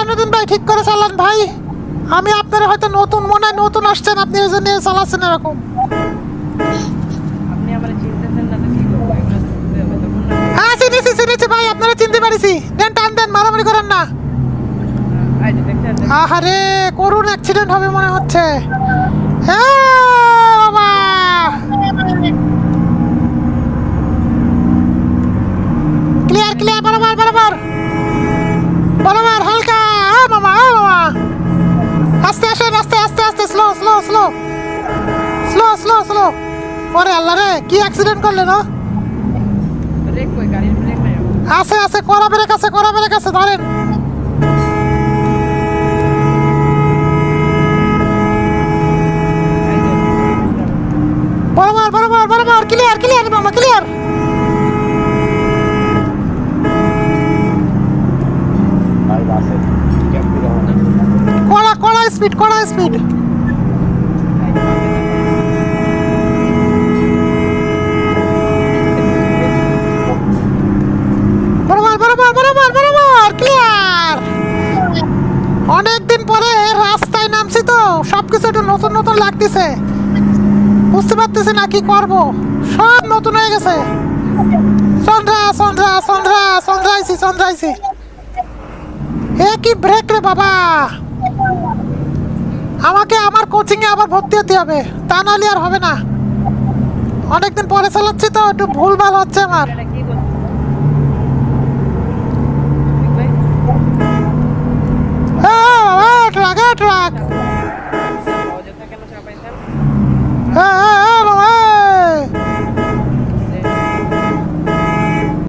জয়নুদ্দিন ভাই ঠিক করে চালান ভাই। আমি আপনার হয়তো নতুন মনে হয় নতুন আসছেন, আপনি এই জন্য চালাচ্ছেন এরকম। আপনি আমারে চিনতেছেন না তো কি করবো, এগুলো তো বুঝতে হবে তখন না। হ্যাঁ চিনেছি ভাই, আপনারা চিনতে পারিছি। দেন টান দেন, মারামারি করেন না। এই যে দেখছেন আহারে করুন অ্যাক্সিডেন্ট হবে মনে হচ্ছে। হ্যাঁ বাবা ক্লিয়ার ক্লিয়ার, বরাবর বরাবর বরাবর, হালকা মামা মামা, আস্তে আসেন, আস্তে আস্তে আস্তে, slow slow slow slow slow slow. ওরে আল্লাহ রে, কি অ্যাক্সিডেন্ট করলেন? না ব্রেক কই, গাড়ির ব্রেক নাই। আছে আছে, কড়া ব্রেক আছে, কড়া ব্রেক আছে, ধরেন। এই যে বরাবর বরাবর বরাবর, ক্লিয়ার ক্লিয়ার মামা, ক্লিয়ার। কড়া কড়া স্পিড, কড়া স্পিড। বরাবর বরাবর বরাবর বরাবর, ক্লিয়ার। অনেকদিন পরে রাস্তায় নামছি তো সবকিছু একটু নতুন নতুন লাগতেছে, বুঝতে পারতেছি না কি করব, সব নতুন হয়ে গেছে। সন্ধ্যা সন্ধ্যা সন্ধ্যা সন্ধ্যাইছি সন্ধ্যাইছি। এ কি ব্রেক রে বাবা, আমাকে আমার কোচিং এ আবার ভর্তি হতে হবে, তা নাহলে আর হবে না। অনেকদিন পরে চালাচ্ছি তো একটু ভুলভাল হচ্ছে আমার।